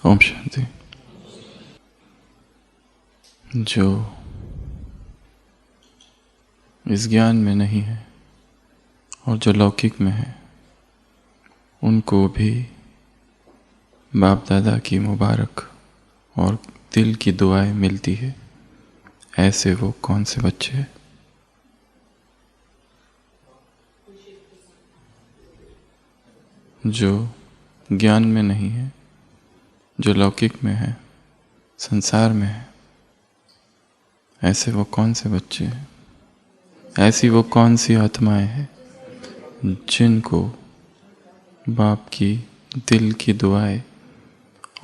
ओम शांति। जो इस ज्ञान में नहीं है और जो लौकिक में है, उनको भी बाप दादा की मुबारक और दिल की दुआएं मिलती है। ऐसे वो कौन से बच्चे हैं जो ज्ञान में नहीं है, जो लौकिक में है, संसार में है। ऐसे वो कौन से बच्चे हैं, ऐसी वो कौन सी आत्माएं हैं जिनको बाप की दिल की दुआएं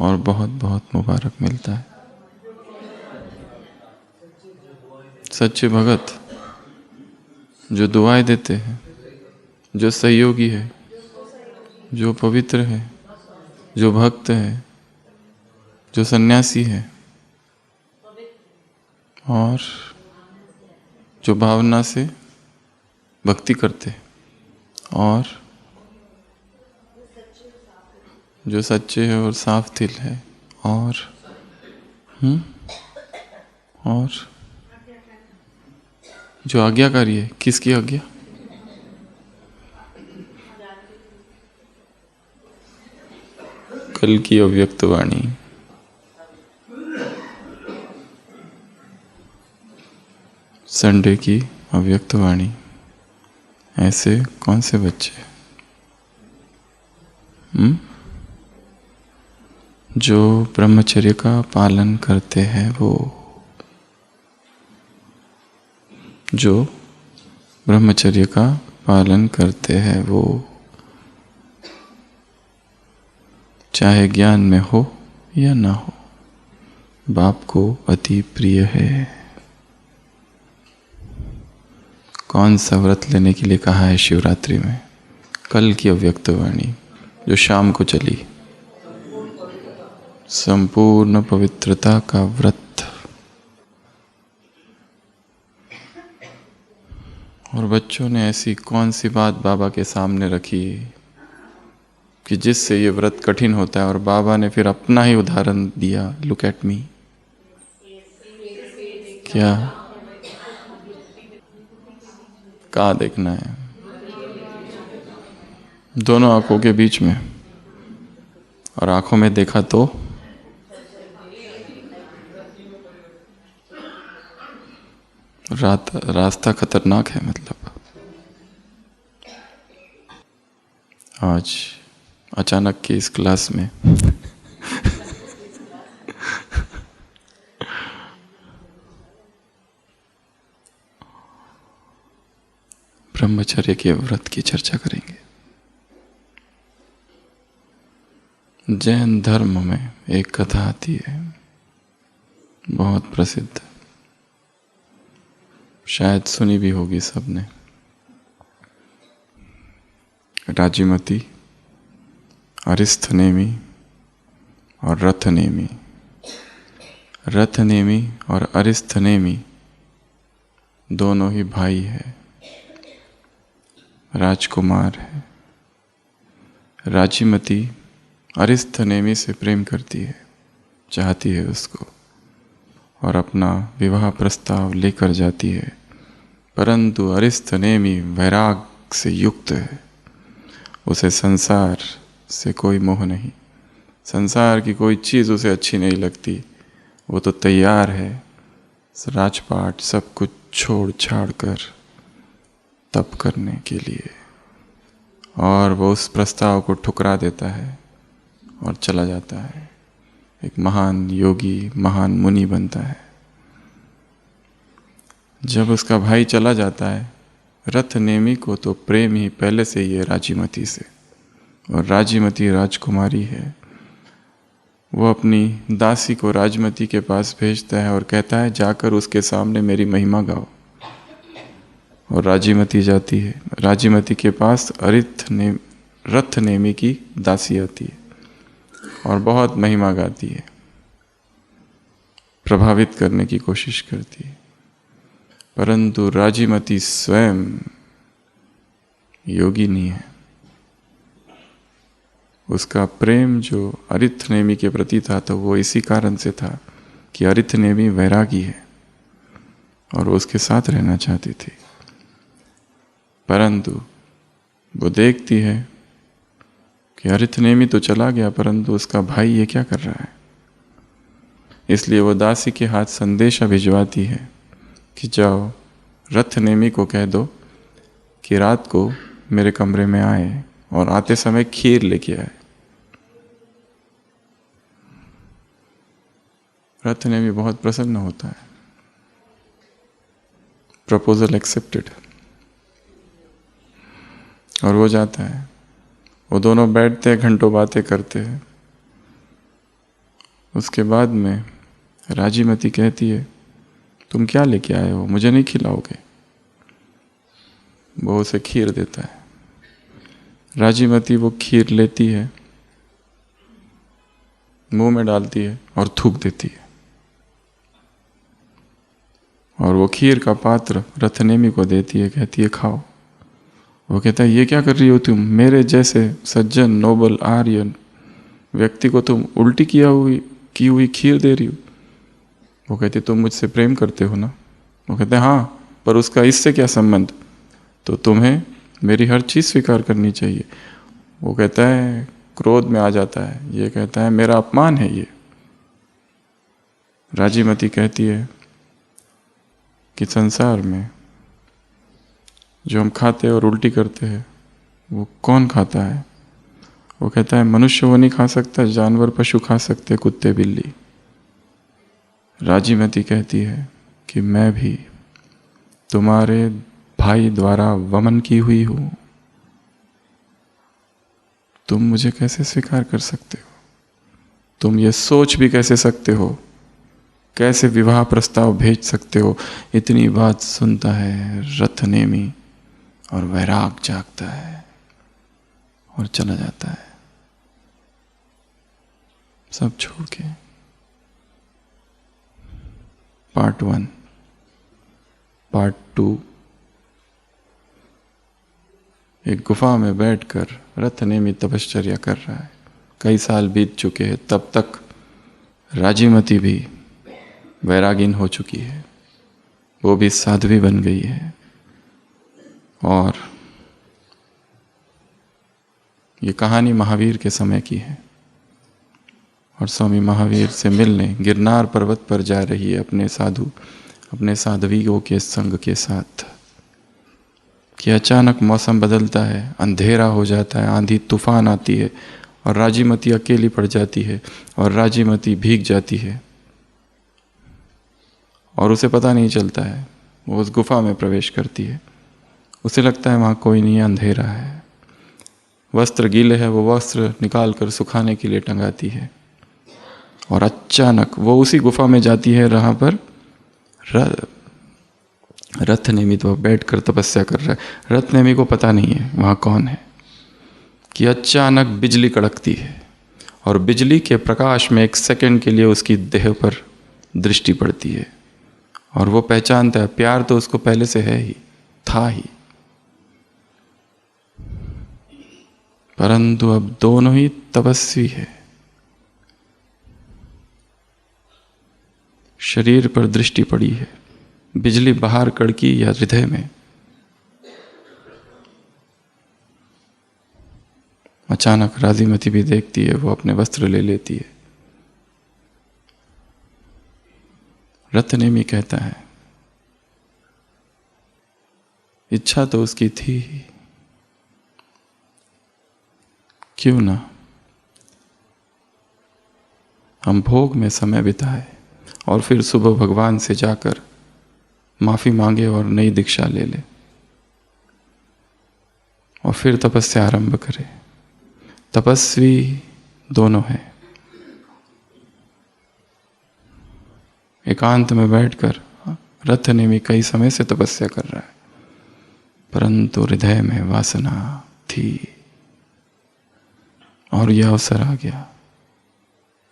और बहुत बहुत मुबारक मिलता है। सच्चे भगत जो दुआएं देते हैं, जो सहयोगी है, जो पवित्र है, जो भक्त है, जो सन्यासी है और जो भावना से भक्ति करते हैं और जो सच्चे है और साफ दिल है और जो आज्ञाकारी है। किसकी आज्ञा? कल की अव्यक्त वाणी। संडे की अव्यक्त वाणी। ऐसे कौन से बच्चे जो ब्रह्मचर्य का पालन करते हैं, वो जो ब्रह्मचर्य का पालन करते हैं, वो चाहे ज्ञान में हो या ना हो, बाप को अति प्रिय है। कौन सा व्रत लेने के लिए कहा है शिवरात्रि में? कल की अव्यक्त वाणी जो शाम को चली, संपूर्ण पवित्रता का व्रत। और बच्चों ने ऐसी कौन सी बात बाबा के सामने रखी कि जिससे ये व्रत कठिन होता है, और बाबा ने फिर अपना ही उदाहरण दिया। Look at me. क्या कहाँ देखना है? दोनों आंखों के बीच में। और आंखों में देखा तो रास्ता खतरनाक है। मतलब आज अचानक की इस क्लास में ब्रह्मचर्य के व्रत की चर्चा करेंगे। जैन धर्म में एक कथा आती है, बहुत प्रसिद्ध, शायद सुनी भी होगी सबने। राजीमती, अरिस्थनेमी और रथनेमी। रथनेमी और अरिस्थनेमी दोनों ही भाई है, राजकुमार है। राजीमती अरिस्थनेमी से प्रेम करती है, चाहती है उसको, और अपना विवाह प्रस्ताव लेकर जाती है। परंतु अरिस्थनेमी वैराग से युक्त है। उसे संसार से कोई मोह नहीं, संसार की कोई चीज़ उसे अच्छी नहीं लगती। वो तो तैयार है राजपाट सब कुछ छोड़ छाड़ कर तप करने के लिए, और वो उस प्रस्ताव को ठुकरा देता है और चला जाता है। एक महान योगी, महान मुनि बनता है। जब उसका भाई चला जाता है, रथनेमी को तो प्रेम ही पहले से ही है राजीमती से, और राजीमती राजकुमारी है। वो अपनी दासी को राजमती के पास भेजता है और कहता है, जाकर उसके सामने मेरी महिमा गाओ। और राजीमती जाती है। राजीमती के पास रथनेमी की दासी आती है और बहुत महिमा गाती है, प्रभावित करने की कोशिश करती है। परंतु राजीमती स्वयं योगिनी है, उसका प्रेम जो अरिथनेमी के प्रति था तो वो इसी कारण से था कि अरिथनेमी वैरागी है और वो उसके साथ रहना चाहती थी। परंतु वो देखती है कि अरिथनेमी तो चला गया परंतु उसका भाई ये क्या कर रहा है। इसलिए वो दासी के हाथ संदेशा भिजवाती है कि जाओ रथनेमी को कह दो कि रात को मेरे कमरे में आए और आते समय खीर लेके आए। रथनेमी बहुत प्रसन्न होता है। Proposal accepted. और वो जाता है। वो दोनों बैठते हैं, घंटों बातें करते हैं। उसके बाद में राजीमती कहती है तुम क्या लेके आए हो, मुझे नहीं खिलाओगे। वो उसे खीर देता है। राजीमती वो खीर लेती है, मुंह में डालती है और थूक देती है। और वो खीर का पात्र रथनेमी को देती है, कहती है खाओ। वो कहता है ये क्या कर रही हो तुम, मेरे जैसे सज्जन नोबल आर्यन व्यक्ति को तुम उल्टी की हुई खीर दे रही हो। वो कहती तुम मुझसे प्रेम करते हो ना। वो कहते हैं हाँ, पर उसका इससे क्या संबंध, तो तुम्हें मेरी हर चीज़ स्वीकार करनी चाहिए। वो कहता है, क्रोध में आ जाता है, ये कहता है मेरा अपमान है ये। राजीमती कहती है कि संसार में जो हम खाते और उल्टी करते हैं वो कौन खाता है। वो कहता है मनुष्य वो नहीं खा सकता, जानवर पशु खा सकते, कुत्ते बिल्ली। राजीमती कहती है कि मैं भी तुम्हारे भाई द्वारा वमन की हुई हूं, तुम मुझे कैसे स्वीकार कर सकते हो, तुम ये सोच भी कैसे सकते हो, कैसे विवाह प्रस्ताव भेज सकते हो। इतनी बात सुनता है रथनेमी और वैराग जागता है और चला जाता है सब छोड़ के। पार्ट 1। पार्ट 2। एक गुफा में बैठकर रथनेमी तपश्चर्या कर रहा है। कई साल बीत चुके हैं, तब तक राजीमती भी वैरागिन हो चुकी है, वो भी साध्वी बन गई है। और ये कहानी महावीर के समय की है और स्वामी महावीर से मिलने गिरनार पर्वत पर जा रही है अपने साध्वियों के संग के साथ कि अचानक मौसम बदलता है, अंधेरा हो जाता है, आंधी तूफान आती है और राजीमती अकेली पड़ जाती है और राजीमती भीग जाती है और उसे पता नहीं चलता है। वो उस गुफा में प्रवेश करती है, उसे लगता है वहाँ कोई नहीं, अंधेरा है। वस्त्र गीले है, वो वस्त्र निकाल कर सुखाने के लिए टंगाती है और अचानक वो उसी गुफा में जाती है जहाँ पर रथनेमी तो बैठकर तपस्या कर रहा है। रथनेमी को पता नहीं है वहाँ कौन है कि अचानक बिजली कड़कती है और बिजली के प्रकाश में एक सेकंड के लिए उसकी देह पर दृष्टि पड़ती है और वो पहचानता है प्यार तो उसको पहले से है ही, था ही, परंतु अब दोनों ही तपस्वी है। शरीर पर दृष्टि पड़ी है, बिजली बाहर कड़की या हृदय में। अचानक राजीमती भी देखती है, वो अपने वस्त्र ले लेती है। रथनेमी कहता है इच्छा तो उसकी थी ही, क्यों ना हम भोग में समय बिताए और फिर सुबह भगवान से जाकर माफी मांगे और नई दीक्षा ले ले और फिर तपस्या आरंभ करे। तपस्वी दोनों हैं। एकांत में बैठकर रथनेमी कई समय से तपस्या कर रहा है, परंतु हृदय में वासना थी और यह अवसर आ गया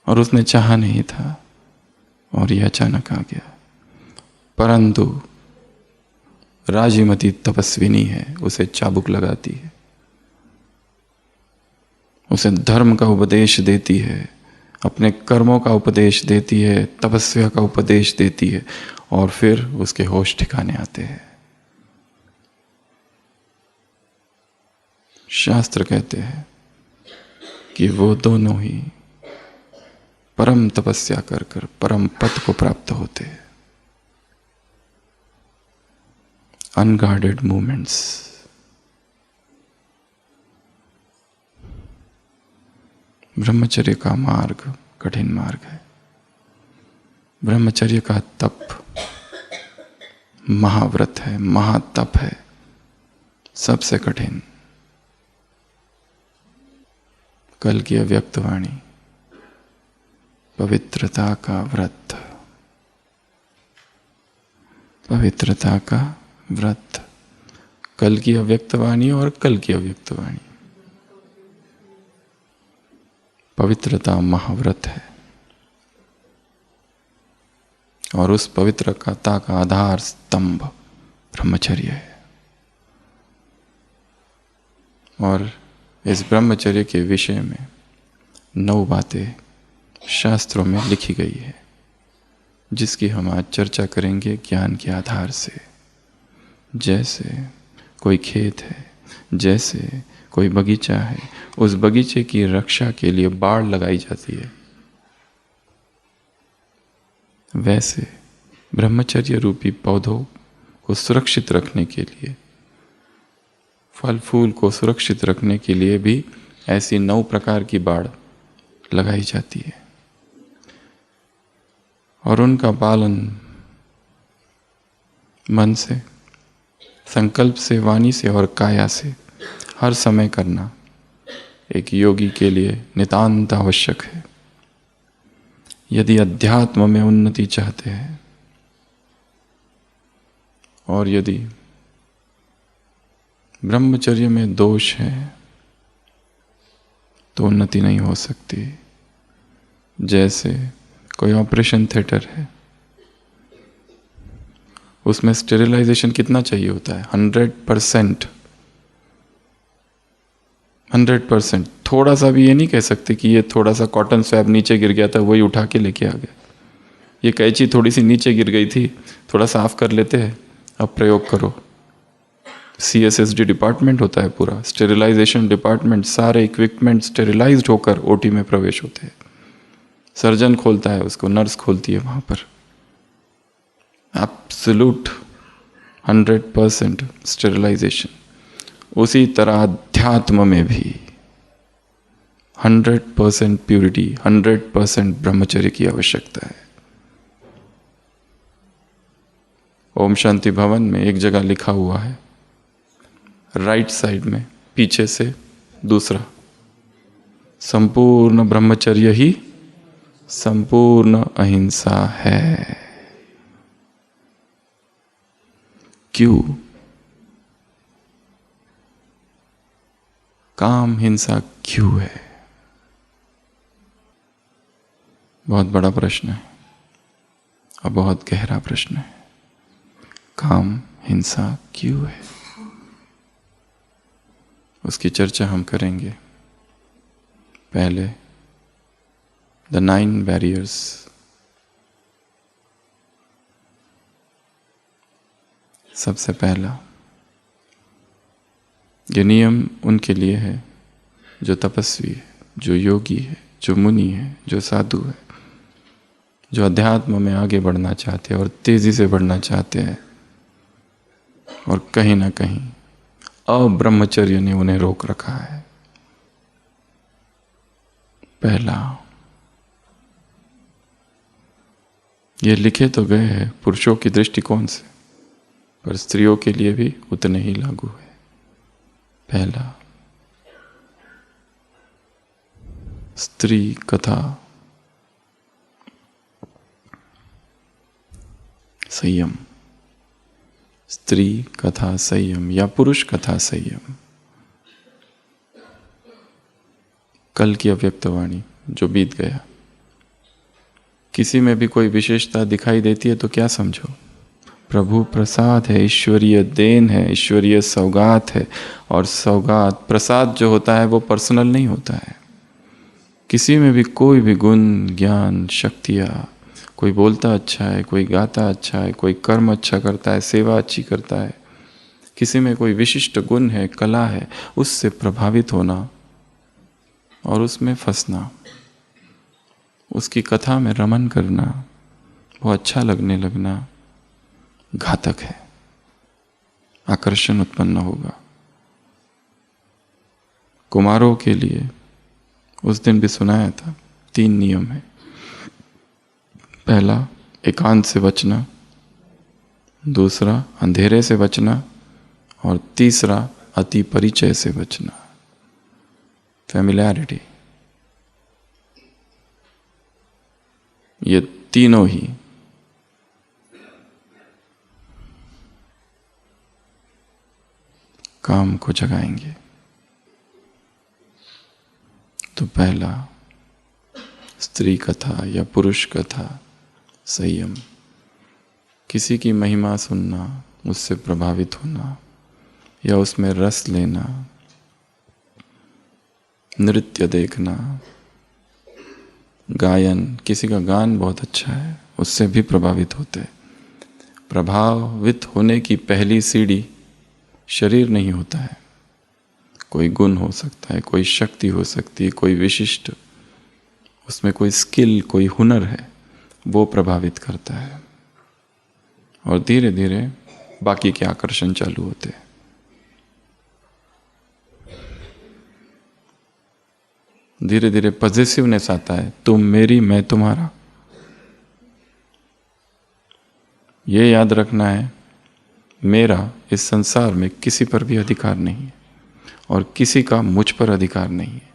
और उसने चाहा नहीं था और यह अचानक आ गया। परंतु राजीमती तपस्विनी है, उसे चाबुक लगाती है उसे धर्म का उपदेश देती है, अपने कर्मों का उपदेश देती है, तपस्या का उपदेश देती है, और फिर उसके होश ठिकाने आते हैं। शास्त्र कहते हैं कि वो दोनों ही परम तपस्या कर कर परम पद को प्राप्त होते हैं। Unguarded movements. ब्रह्मचर्य का मार्ग कठिन मार्ग है। ब्रह्मचर्य का तप महाव्रत है, महातप है, सबसे कठिन। कल की अव्यक्त वाणी, पवित्रता का व्रत, पवित्रता का व्रत। कल की अव्यक्त वाणी और कल की अव्यक्त वाणी। पवित्रता महाव्रत है, और उस पवित्रता का आधार स्तंभ ब्रह्मचर्य है। और इस ब्रह्मचर्य के विषय में 9 बातें शास्त्रों में लिखी गई है, जिसकी हम आज चर्चा करेंगे ज्ञान के आधार से। जैसे कोई खेत है, जैसे कोई बगीचा है, उस बगीचे की रक्षा के लिए बाड़ लगाई जाती है, वैसे ब्रह्मचर्य रूपी पौधों को सुरक्षित रखने के लिए, फल फूल को सुरक्षित रखने के लिए भी ऐसी 9 प्रकार की बाड़ लगाई जाती है। और उनका पालन मन से, संकल्प से, वाणी से और काया से हर समय करना एक योगी के लिए नितांत आवश्यक है। यदि अध्यात्म में उन्नति चाहते हैं और यदि ब्रह्मचर्य में दोष है तो उन्नति नहीं हो सकती। जैसे कोई ऑपरेशन थिएटर है, उसमें स्टेरिलाइजेशन कितना चाहिए होता है? 100%। 100%। थोड़ा सा भी ये नहीं कह सकते कि ये थोड़ा सा कॉटन स्वैब नीचे गिर गया था, वही उठा के लेके आ गया। ये कैंची थोड़ी सी नीचे गिर गई थी, थोड़ा साफ कर लेते हैं, अब प्रयोग करो। CSSD डिपार्टमेंट होता है पूरा, स्टेरिलाइजेशन डिपार्टमेंट, सारे इक्विपमेंट स्टेरिलाइज्ड होकर OT में प्रवेश होते हैं। सर्जन खोलता है उसको, नर्स खोलती है वहां पर। Absolute 100% sterilization. उसी तरह अध्यात्म में भी 100% प्यूरिटी, 100% ब्रह्मचर्य की आवश्यकता है। ओम शांति भवन में एक जगह लिखा हुआ है, राइट साइड में पीछे से दूसरा, संपूर्ण ब्रह्मचर्य ही संपूर्ण अहिंसा है। क्यों? काम हिंसा क्यों है? बहुत बड़ा प्रश्न है और बहुत गहरा प्रश्न है। काम हिंसा क्यों है, उसकी चर्चा हम करेंगे। पहले The 9 barriers। सबसे पहला, ये नियम उनके लिए है जो तपस्वी है, जो योगी है, जो मुनि है, जो साधु है, जो अध्यात्म में आगे बढ़ना चाहते हैं और तेजी से बढ़ना चाहते हैं, और कहीं ना कहीं अब्रह्मचर्य ने उन्हें रोक रखा है। पहला, ये लिखे तो गए हैं पुरुषों की दृष्टिकोण से, पर स्त्रियों के लिए भी उतने ही लागू है। पहला, स्त्री कथा संयम। स्त्री कथा संयम या पुरुष कथा संयम। कल की अव्यक्त वाणी जो बीत गया, किसी में भी कोई विशेषता दिखाई देती है तो क्या समझो? प्रभु प्रसाद है, ईश्वरीय देन है, ईश्वरीय सौगात है। और सौगात प्रसाद जो होता है वो पर्सनल नहीं होता है। किसी में भी कोई भी गुण, ज्ञान, शक्तियाँ, कोई बोलता अच्छा है, कोई गाता अच्छा है, कोई कर्म अच्छा करता है, सेवा अच्छी करता है, किसी में कोई विशिष्ट गुण है, कला है, उससे प्रभावित होना और उसमें फंसना, उसकी कथा में रमन करना, वो अच्छा लगने लगना घातक है। आकर्षण उत्पन्न होगा। कुमारों के लिए उस दिन भी सुनाया था 3 नियम है। पहला, एकांत से बचना। दूसरा, अंधेरे से बचना। और तीसरा, अति परिचय से बचना, फैमिलियरिटी। ये तीनों ही काम को जगाएंगे। तो पहला, स्त्री कथा या पुरुष कथा, संयम। किसी की महिमा सुनना, उससे प्रभावित होना या उसमें रस लेना, नृत्य देखना, गायन, किसी का गान बहुत अच्छा है उससे भी प्रभावित होते। प्रभावित होने की पहली सीढ़ी शरीर नहीं होता है। कोई गुण हो सकता है, कोई शक्ति हो सकती है, कोई विशिष्ट, उसमें कोई स्किल, कोई हुनर है, वो प्रभावित करता है। और धीरे धीरे बाकी के आकर्षण चालू होते हैं। धीरे धीरे पॉजिटिवनेस आता है, तुम मेरी, मैं तुम्हारा। ये याद रखना है, मेरा इस संसार में किसी पर भी अधिकार नहीं है और किसी का मुझ पर अधिकार नहीं है,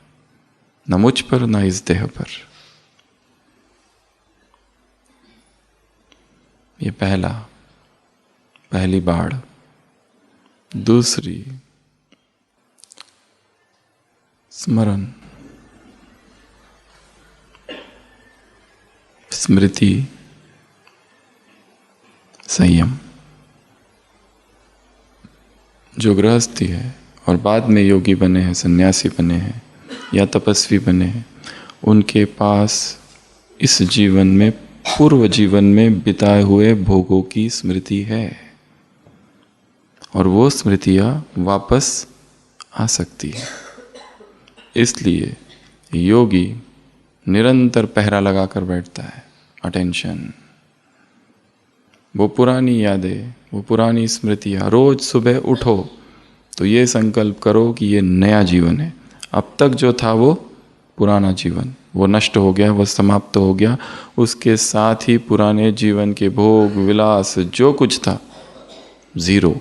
न मुझ पर न इस देह पर। ये पहली बाड़। दूसरी, स्मरण, स्मृति, संयम। जो गृहस्थी है और बाद में योगी बने हैं, सन्यासी बने हैं या तपस्वी बने हैं, उनके पास इस जीवन में, पूर्व जीवन में बिताए हुए भोगों की स्मृति है और वो स्मृतियां वापस आ सकती है। इसलिए योगी निरंतर पहरा लगाकर बैठता है, अटेंशन। वो पुरानी यादें, वो पुरानी स्मृतियाँ, रोज सुबह उठो तो ये संकल्प करो कि ये नया जीवन है। अब तक जो था वो पुराना जीवन, वो नष्ट हो गया, वो समाप्त हो गया। उसके साथ ही पुराने जीवन के भोग विलास जो कुछ था, जीरो।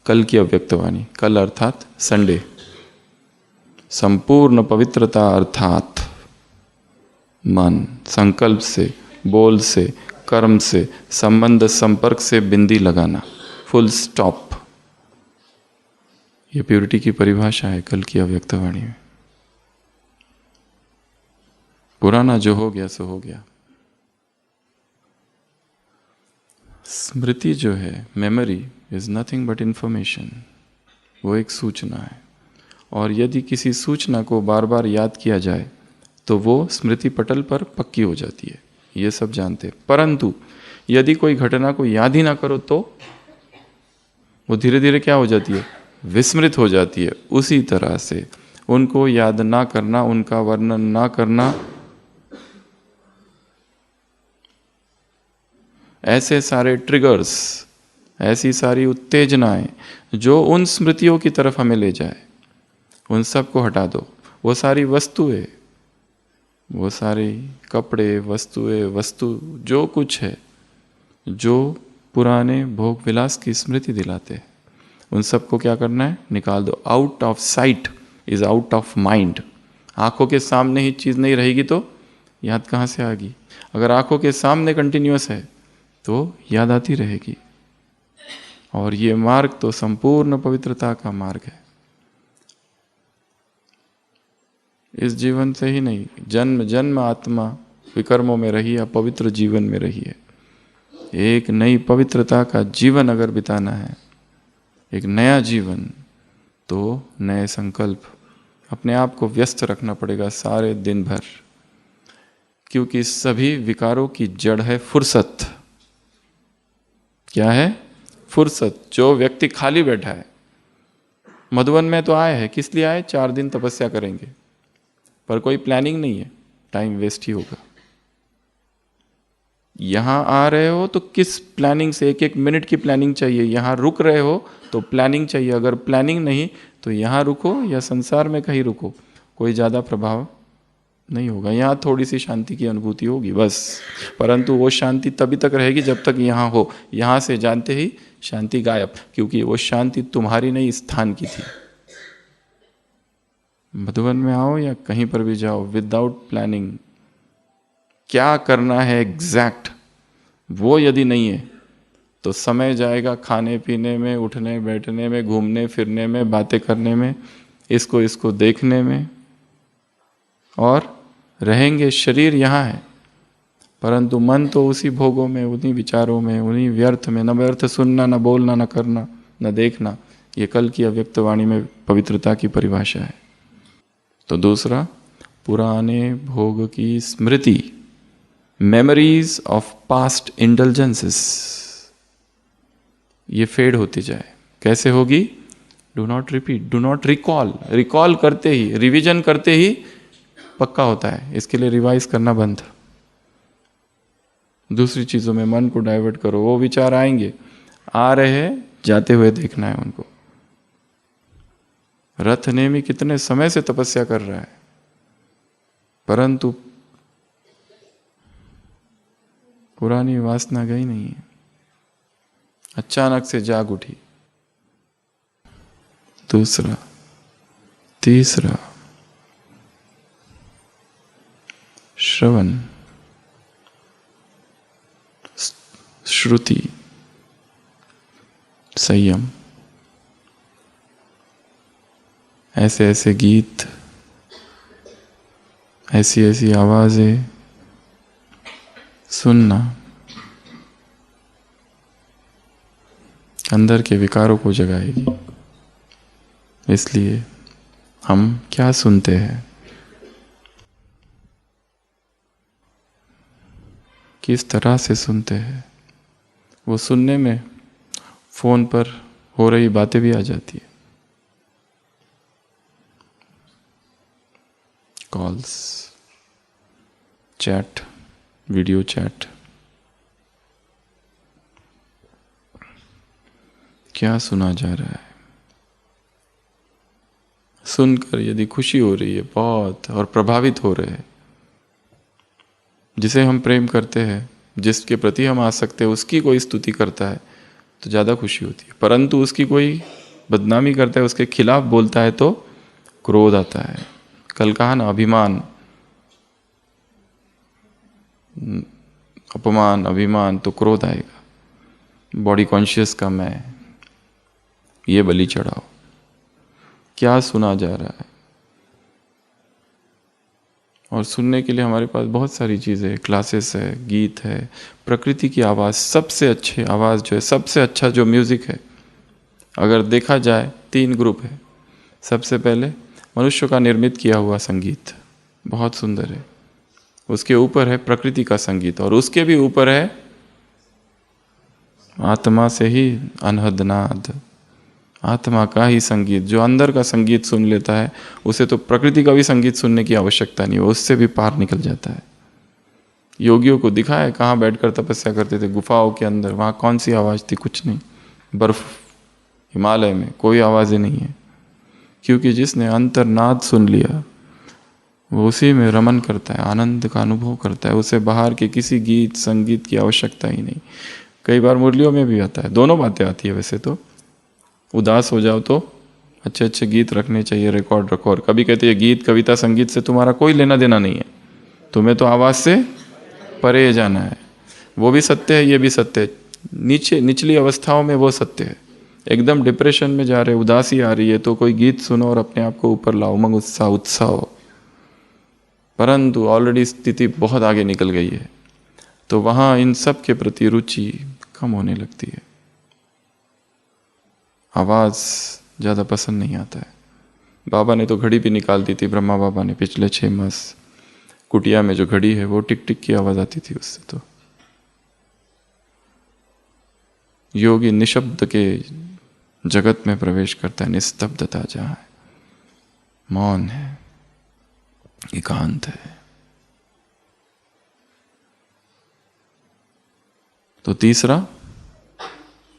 कल की अव्यक्तवाणी, कल अर्थात संडे, संपूर्ण पवित्रता अर्थात मन, संकल्प से, बोल से, कर्म से, संबंध संपर्क से बिंदी लगाना, फुल स्टॉप। ये प्योरिटी की परिभाषा है कल की अव्यक्तवाणी में। पुराना जो हो गया सो हो गया। स्मृति जो है, memory is nothing but information. वो एक सूचना है और यदि किसी सूचना को बार बार याद किया जाए तो वो स्मृति पटल पर पक्की हो जाती है, ये सब जानते हैं। परंतु यदि कोई घटना को याद ही ना करो तो वो धीरे धीरे क्या हो जाती है, विस्मृत हो जाती है। उसी तरह से उनको याद ना करना, उनका वर्णन ना करना, ऐसे सारे ट्रिगर्स, ऐसी सारी उत्तेजनाएं जो उन स्मृतियों की तरफ हमें ले जाए, उन सब को हटा दो। वो सारी वस्तुएं, वो सारे कपड़े, वस्तु जो कुछ है जो पुराने भोग विलास की स्मृति दिलाते हैं, उन सबको क्या करना है, निकाल दो। Out of site is out of mind. आंखों के सामने ही चीज़ नहीं रहेगी तो याद कहाँ से आएगी? अगर आंखों के सामने कंटिन्यूअस है तो याद आती रहेगी। और ये मार्ग तो संपूर्ण पवित्रता का मार्ग है। इस जीवन से ही नहीं, जन्म जन्म आत्मा विकर्मों में रही या पवित्र जीवन में रही है। एक नई पवित्रता का जीवन अगर बिताना है, एक नया जीवन, तो नए संकल्प, अपने आप को व्यस्त रखना पड़ेगा सारे दिन भर, क्योंकि सभी विकारों की जड़ है फुर्सत। क्या है? फुर्सत। जो व्यक्ति खाली बैठा है, मधुवन में तो आए हैं, किस लिए आए? 4 दिन तपस्या करेंगे, पर कोई प्लानिंग नहीं है, टाइम वेस्ट ही होगा। यहां आ रहे हो तो किस प्लानिंग से? 1-1 मिनट की प्लानिंग चाहिए। यहां रुक रहे हो तो प्लानिंग चाहिए। अगर प्लानिंग नहीं तो यहां रुको या संसार में कहीं रुको, कोई ज्यादा प्रभाव नहीं होगा। यहां थोड़ी सी शांति की अनुभूति होगी बस, परंतु वो शांति तभी तक रहेगी जब तक यहां हो। यहां से जानते ही शांति गायब, क्योंकि वो शांति तुम्हारी नहीं, स्थान की थी। मधुवन में आओ या कहीं पर भी जाओ, विदाउट प्लानिंग क्या करना है एग्जैक्ट, वो यदि नहीं है तो समय जाएगा खाने पीने में, उठने बैठने में, घूमने फिरने में, बातें करने में, इसको देखने में, और रहेंगे। शरीर यहाँ है, परंतु मन तो उसी भोगों में, उन्हीं विचारों में, उन्हीं व्यर्थ में। न व्यर्थ सुनना, न बोलना, न करना, न देखना। ये कल की अव्यक्त वाणी में पवित्रता की परिभाषा है। तो दूसरा, पुराने भोग की स्मृति, मेमोरीज ऑफ पास्ट इंडल्जेंसेस, ये फेड होती जाए। कैसे होगी? Do not repeat, do not recall. Recall करते ही, रिवीजन करते ही पक्का होता है। इसके लिए रिवाइज करना बंद। दूसरी चीजों में मन को डाइवर्ट करो। वो विचार आएंगे, आ रहे हैं, जाते हुए देखना है उनको। रथ नेमी कितने समय से तपस्या कर रहा है, परंतु पुरानी वासना गई नहीं है, अचानक से जाग उठी। दूसरा, तीसरा, श्रवण, श्रुति, संयम। ऐसे ऐसे गीत, ऐसी ऐसी आवाजें सुनना अंदर के विकारों को जगाएगी। इसलिए हम क्या सुनते हैं, किस तरह से सुनते हैं, वो सुनने में फोन पर हो रही बातें भी आ जाती है। Calls, chat, video chat. क्या सुना जा रहा है? सुनकर यदि खुशी हो रही है बहुत, और प्रभावित हो रहे हैं, जिसे हम प्रेम करते हैं, जिसके प्रति हम आसक्त हैं, उसकी कोई स्तुति करता है तो ज़्यादा खुशी होती है। परंतु उसकी कोई बदनामी करता है, उसके खिलाफ बोलता है तो क्रोध आता है। कल कहा ना, अभिमान, अपमान, अभिमान, तो क्रोध आएगा। बॉडी कॉन्शियस का मैं, ये बलि चढ़ाओ। क्या सुना जा रहा है? और सुनने के लिए हमारे पास बहुत सारी चीज़ें, क्लासेस है, गीत है, प्रकृति की आवाज़। सबसे अच्छी आवाज़ जो है, सबसे अच्छा जो म्यूज़िक है, अगर देखा जाए 3 ग्रुप है। सबसे पहले मनुष्य का निर्मित किया हुआ संगीत, बहुत सुंदर है। उसके ऊपर है प्रकृति का संगीत, और उसके भी ऊपर है आत्मा से ही अनहद नाद, आत्मा का ही संगीत। जो अंदर का संगीत सुन लेता है, उसे तो प्रकृति का भी संगीत सुनने की आवश्यकता नहीं, वो उससे भी पार निकल जाता है। योगियों को दिखा है कहाँ बैठकर तपस्या करते थे, गुफाओं के अंदर। वहाँ कौन सी आवाज़ थी? कुछ नहीं। बर्फ, हिमालय में कोई आवाज़ें नहीं है, क्योंकि जिसने अंतर्नाद सुन लिया वो उसी में रमन करता है, आनंद का अनुभव करता है। उसे बाहर के किसी गीत संगीत की आवश्यकता ही नहीं। कई बार मुरलियों में भी आता है, दोनों बातें आती है। वैसे तो उदास हो जाओ तो अच्छे अच्छे गीत रखने चाहिए, रिकॉर्ड रखो। और कभी कहते हैं गीत कविता संगीत से तुम्हारा कोई लेना देना नहीं है, तुम्हें तो आवाज़ से परे जाना है। वो भी सत्य है, ये भी सत्य है। निचली अवस्थाओं में वो सत्य है। एकदम डिप्रेशन में जा रहे, उदासी आ रही है, तो कोई गीत सुनो और अपने आप को ऊपर लाओ, उमंग उत्साह हो। परंतु ऑलरेडी स्थिति बहुत आगे निकल गई है। तो वहाँ इन सब के प्रति रुचि कम होने लगती है। आवाज़ ज़्यादा पसंद नहीं आता है। बाबा ने तो घड़ी भी निकाल दी थी, ब्रह्मा बाबा ने, पिछले 6 मास। कुटिया में जो घड़ी है वो टिक टिक की आवाज़ आती थी उससे। तो योगी निशब्द के जगत में प्रवेश करता है, निस्तब्धता जहाँ है, मौन है, एकांत है। तो तीसरा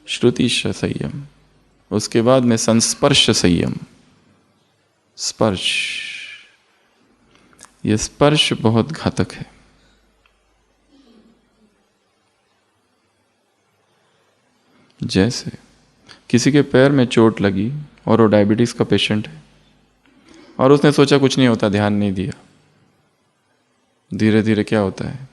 श्रुति संयम, उसके बाद में संस्पर्श संयम। स्पर्श, ये स्पर्श बहुत घातक है। जैसे किसी के पैर में चोट लगी और वो डायबिटीज का पेशेंट है और उसने सोचा कुछ नहीं होता, ध्यान नहीं दिया। धीरे धीरे क्या होता है,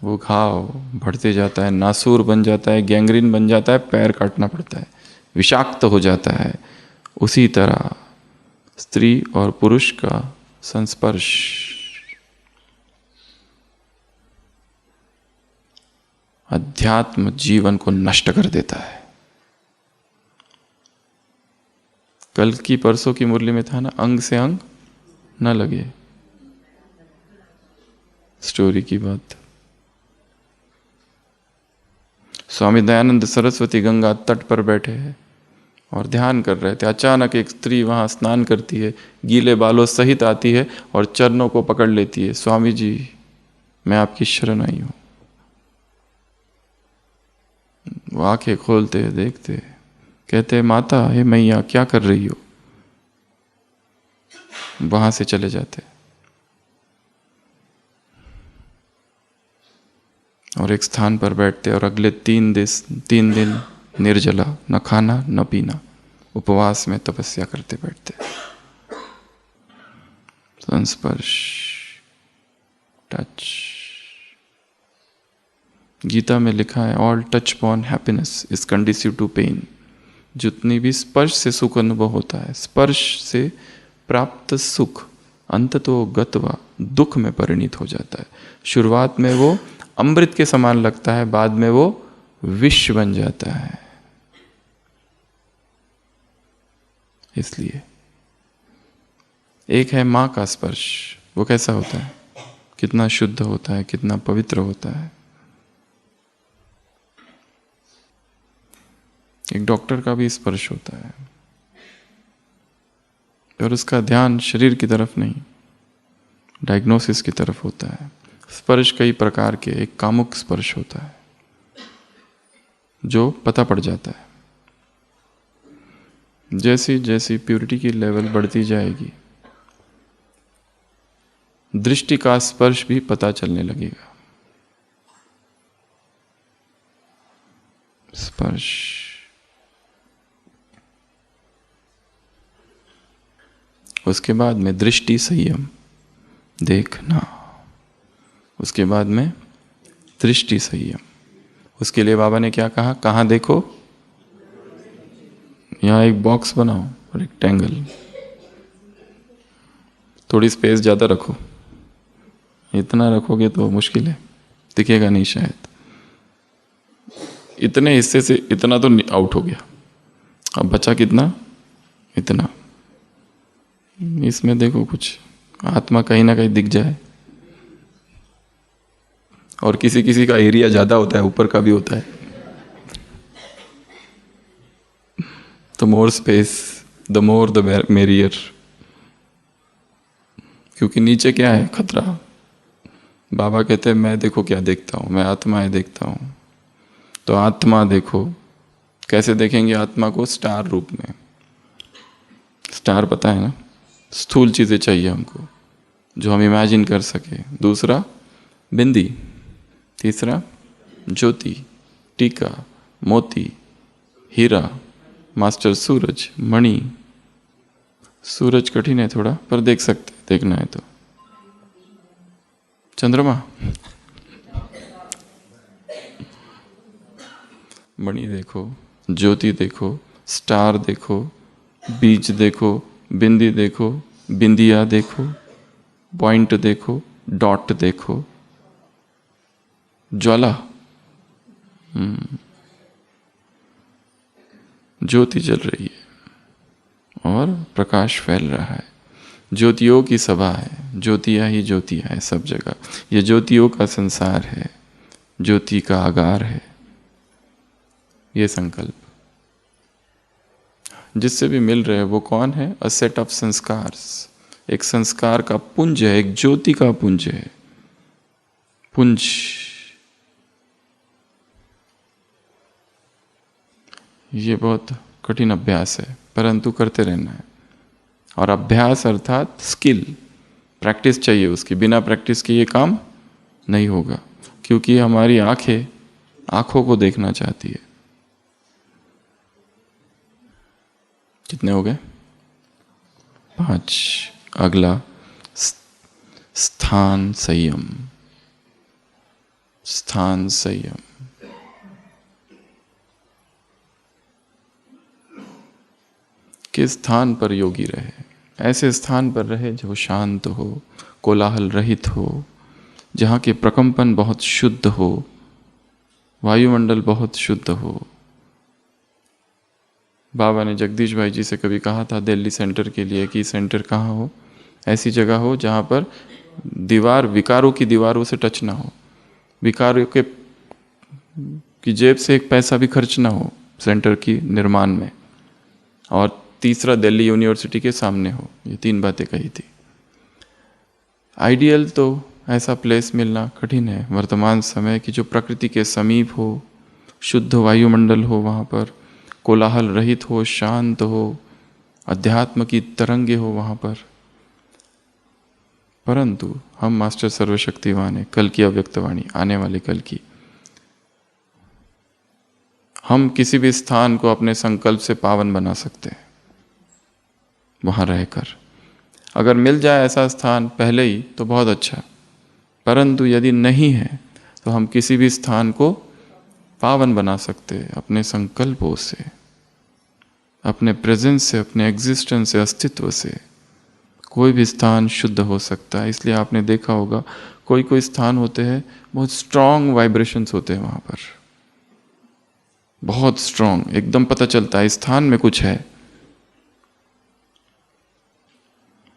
वो घाव बढ़ते जाता है, नासूर बन जाता है, गैंग्रीन बन जाता है, पैर काटना पड़ता है, विषाक्त हो जाता है। उसी तरह स्त्री और पुरुष का संस्पर्श अध्यात्म जीवन को नष्ट कर देता है। कल की परसों की मुरली में था ना, अंग से अंग न लगे, स्टोरी की बात। स्वामी दयानंद सरस्वती गंगा तट पर बैठे हैं और ध्यान कर रहे थे। अचानक एक स्त्री वहां स्नान करती है, गीले बालों सहित आती है और चरणों को पकड़ लेती है। स्वामी जी, मैं आपकी शरण आई हूं। वो आंखें खोलते देखते, कहते माता, हे मैया, क्या कर रही हो? वहां से चले जाते और एक स्थान पर बैठते और अगले 3 दिन निर्जला, न खाना न पीना, उपवास में तपस्या करते बैठते। संस्पर्श, टच। गीता में लिखा है, all touch upon happiness is conducive to pain. जितनी भी स्पर्श से सुख अनुभव होता है, स्पर्श से प्राप्त सुख अंततो गत्वा दुख में परिणित हो जाता है। शुरुआत में वो अमृत के समान लगता है, बाद में वो विष बन जाता है। इसलिए एक है मां का स्पर्श, वो कैसा होता है, कितना शुद्ध होता है, कितना पवित्र होता है। एक डॉक्टर का भी स्पर्श होता है और उसका ध्यान शरीर की तरफ नहीं, डायग्नोसिस की तरफ होता है। स्पर्श कई प्रकार के, एक कामुक स्पर्श होता है जो पता पड़ जाता है। जैसी जैसी प्यूरिटी की लेवल बढ़ती जाएगी, दृष्टि का स्पर्श भी पता चलने लगेगा। स्पर्श, उसके बाद में दृष्टि संयम, देखना। उसके बाद में दृष्टि संयम। उसके लिए बाबा ने क्या कहा, कहाँ देखो? यहाँ एक बॉक्स बनाओ, रेक्टेंगल, थोड़ी स्पेस ज़्यादा रखो। इतना रखोगे तो मुश्किल है, दिखेगा नहीं शायद। इतने हिस्से से इतना तो आउट हो गया, अब बचा कितना? इतना। इसमें देखो कुछ आत्मा कहीं ना कहीं दिख जाए। और किसी किसी का एरिया ज़्यादा होता है, ऊपर का भी होता है, तो more space the more the merrier. क्योंकि नीचे क्या है? खतरा। बाबा कहते हैं मैं देखो क्या देखता हूँ, मैं आत्माएं देखता हूँ। तो आत्मा देखो। कैसे देखेंगे आत्मा को? स्टार रूप में। स्टार पता है ना, स्थूल चीज़ें चाहिए हमको जो हम इमेजिन कर सके। दूसरा बिंदी, तीसरा ज्योति, टीका, मोती, हीरा, मास्टर सूरज, मणि। सूरज कठिन है थोड़ा, पर देख सकते, देखना है तो। चंद्रमा, मणि देखो, ज्योति देखो, स्टार देखो, बीज देखो, बिंदी देखो, बिंदिया देखो, पॉइंट देखो, डॉट देखो। ज्वाला, ज्योति जल रही है और प्रकाश फैल रहा है। ज्योतियों की सभा है, ज्योतियाँ ही ज्योतियाँ है सब जगह। ये ज्योतियों का संसार है, ज्योति का आगार है ये संकल्प। जिससे भी मिल रहे हैं वो कौन है? अ सेट ऑफ संस्कार्स, एक संस्कार का पुंज है, एक ज्योति का पुंज है। पुंज, ये बहुत कठिन अभ्यास है, परंतु करते रहना है। और अभ्यास अर्थात स्किल, प्रैक्टिस चाहिए उसकी। बिना प्रैक्टिस के ये काम नहीं होगा, क्योंकि हमारी आंखें आंखों को देखना चाहती है। कितने हो गए? 5। अगला स्थान संयम। स्थान संयम, किस स्थान पर योगी रहे? ऐसे स्थान पर रहे जो शांत हो, कोलाहल रहित हो, जहाँ के प्रकंपन बहुत शुद्ध हो, वायुमंडल बहुत शुद्ध हो। बाबा ने जगदीश भाई जी से कभी कहा था दिल्ली सेंटर के लिए कि सेंटर कहाँ हो? ऐसी जगह हो जहाँ पर दीवार विकारों की दीवारों से टच ना हो, विकारों के की जेब से एक पैसा भी खर्च ना हो सेंटर की निर्माण में, और तीसरा दिल्ली यूनिवर्सिटी के सामने हो। ये 3 बातें कही थी। आइडियल तो ऐसा प्लेस मिलना कठिन है वर्तमान समय की, जो प्रकृति के समीप हो, शुद्ध वायुमंडल हो, वहाँ पर कोलाहल रहित हो, शांत हो, अध्यात्म की तरंगे हो वहाँ पर। परंतु हम मास्टर सर्वशक्तिवान है, कल की अव्यक्तवाणी, आने वाले कल की, हम किसी भी स्थान को अपने संकल्प से पावन बना सकते हैं वहाँ रहकर। अगर मिल जाए ऐसा स्थान पहले ही तो बहुत अच्छा, परंतु यदि नहीं है तो हम किसी भी स्थान को पावन बना सकते हैं अपने संकल्पों से, अपने प्रेजेंस से, अपने एग्जिस्टेंस से, अस्तित्व से। कोई भी स्थान शुद्ध हो सकता है। इसलिए आपने देखा होगा कोई कोई स्थान होते हैं बहुत स्ट्रॉन्ग वाइब्रेशंस होते हैं वहाँ पर, बहुत स्ट्रॉन्ग, एकदम पता चलता है स्थान में कुछ है।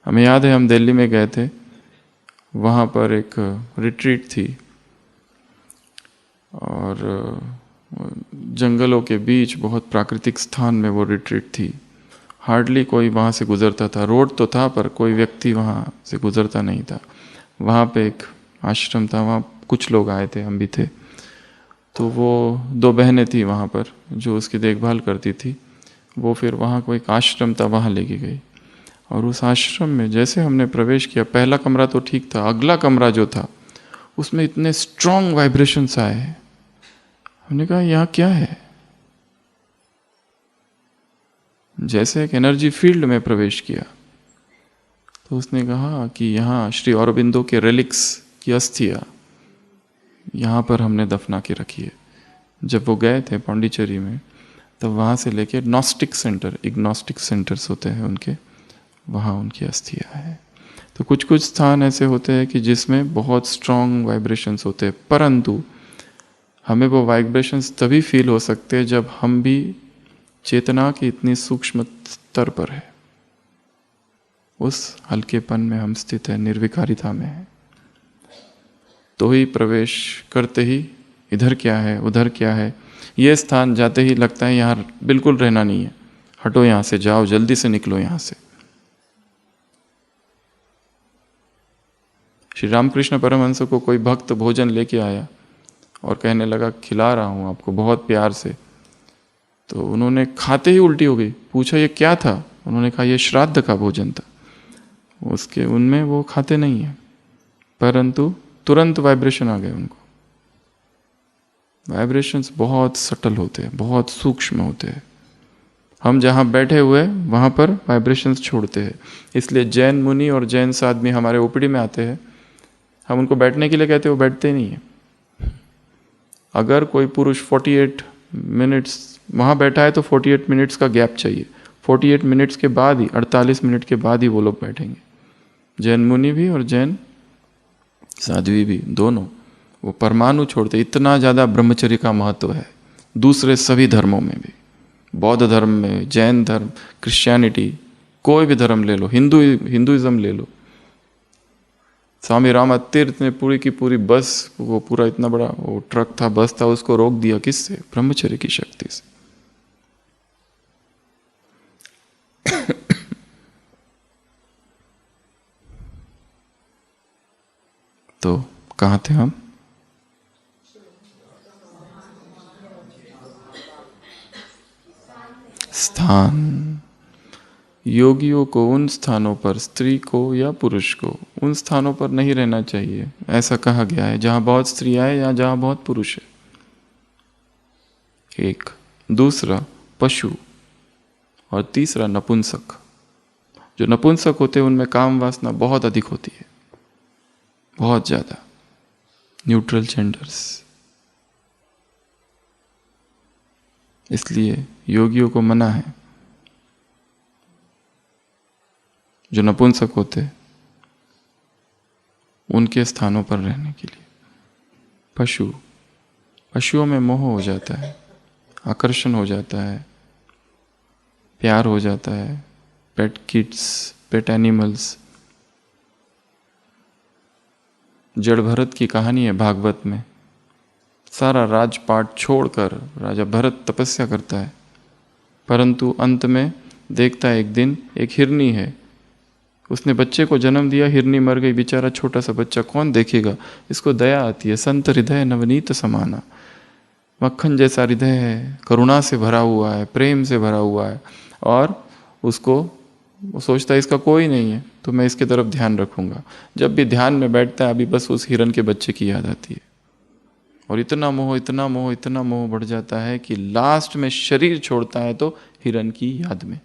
हमें याद है हम दिल्ली में गए थे, वहाँ पर एक रिट्रीट थी और जंगलों के बीच बहुत प्राकृतिक स्थान में वो रिट्रीट थी। हार्डली कोई वहाँ से गुजरता था, रोड तो था पर कोई व्यक्ति वहाँ से गुजरता नहीं था। वहाँ पे एक आश्रम था, वहाँ कुछ लोग आए थे, हम भी थे। तो वो 2 बहनें थी वहाँ पर जो उसकी देखभाल करती थी। वो फिर वहाँ कोई एक आश्रम था, वहाँ लेके गई। और उस आश्रम में जैसे हमने प्रवेश किया, पहला कमरा तो ठीक था, अगला कमरा जो था उसमें इतने स्ट्रॉन्ग वाइब्रेशंस आए। हमने कहा यहाँ क्या है? जैसे एक एनर्जी फील्ड में प्रवेश किया तो उसने कहा कि यहाँ श्री औरबिंदो के रेलिक्स की अस्थियाँ यहाँ पर हमने दफना के रखी है। जब वो गए थे पौंडीचेरी में, तब वहाँ से लेके नॉस्टिक सेंटर, इग्नोस्टिक सेंटर्स होते हैं उनके, वहाँ उनकी अस्थियाँ है। तो कुछ कुछ स्थान ऐसे होते हैं कि जिसमें बहुत स्ट्रॉन्ग वाइब्रेशंस होते हैं, परंतु हमें वो वाइब्रेशंस तभी फील हो सकते हैं जब हम भी चेतना की इतनी सूक्ष्म स्तर पर है, उस हल्केपन में हम स्थित है, निर्विकारिता में है। तो ही प्रवेश करते ही इधर क्या है, उधर क्या है, ये स्थान जाते ही लगता है यहाँ बिल्कुल रहना नहीं है, हटो यहाँ से, जाओ, जल्दी से निकलो यहाँ से। श्री रामकृष्ण परमहंस को कोई भक्त भोजन लेके आया और कहने लगा खिला रहा हूँ आपको बहुत प्यार से। तो उन्होंने खाते ही उल्टी हो गई। पूछा ये क्या था? उन्होंने कहा ये श्राद्ध का भोजन था। उसके उनमें वो खाते नहीं है, परंतु तुरंत वाइब्रेशन आ गए उनको। वाइब्रेशंस बहुत सटल होते हैं, बहुत सूक्ष्म होते हैं। हम जहाँ बैठे हुए वहाँ पर वाइब्रेशंस छोड़ते हैं। इसलिए जैन मुनि और जैन आदमी हमारे ओपीडी में आते हैं, हम उनको बैठने के लिए कहते हैं, वो बैठते ही नहीं है। अगर कोई पुरुष 48 मिनट्स वहाँ बैठा है तो 48 मिनट्स का गैप चाहिए। 48 मिनट्स के बाद ही, 48 मिनट के बाद ही वो लोग बैठेंगे। जैन मुनि भी और जैन साध्वी भी, दोनों वो परमाणु छोड़ते, इतना ज़्यादा ब्रह्मचर्य का महत्व है दूसरे सभी धर्मों में भी। बौद्ध धर्म में, जैन धर्म, क्रिश्चियनिटी, कोई भी धर्म ले लो, हिंदुइज्म ले लो। स्वामी रामा तीर्थ ने पूरी की पूरी बस, वो पूरा इतना बड़ा वो ट्रक था, बस था, उसको रोक दिया किससे? ब्रह्मचर्य की शक्ति से। तो कहाँ थे हम? स्थान। योगियों को उन स्थानों पर, स्त्री को या पुरुष को, उन स्थानों पर नहीं रहना चाहिए, ऐसा कहा गया है जहां बहुत स्त्रियां है या जहां बहुत पुरुष है। एक। दूसरा पशु, और तीसरा नपुंसक। जो नपुंसक होते हैं उनमें काम वासना बहुत अधिक होती है, बहुत ज्यादा। Neutral genders. इसलिए योगियों को मना है जो नपुंसक होते उनके स्थानों पर रहने के लिए। पशुओं में मोह हो जाता है, आकर्षण हो जाता है, प्यार हो जाता है। पेट किड्स, पेट एनिमल्स। जड़ भरत की कहानी है भागवत में। सारा राजपाट छोड़कर राजा भरत तपस्या करता है, परंतु अंत में देखता है एक दिन एक हिरनी है, उसने बच्चे को जन्म दिया, हिरनी मर गई, बेचारा छोटा सा बच्चा, कौन देखेगा? इसको दया आती है। संत हृदय नवनीत समाना, मक्खन जैसा हृदय है, करुणा से भरा हुआ है, प्रेम से भरा हुआ है, और उसको वो सोचता है इसका कोई नहीं है तो मैं इसके तरफ ध्यान रखूंगा। जब भी ध्यान में बैठता है अभी बस उस हिरन के बच्चे की याद आती है, और इतना मोह, इतना मोह, इतना मोह बढ़ जाता है कि लास्ट में शरीर छोड़ता है तो हिरन की याद में,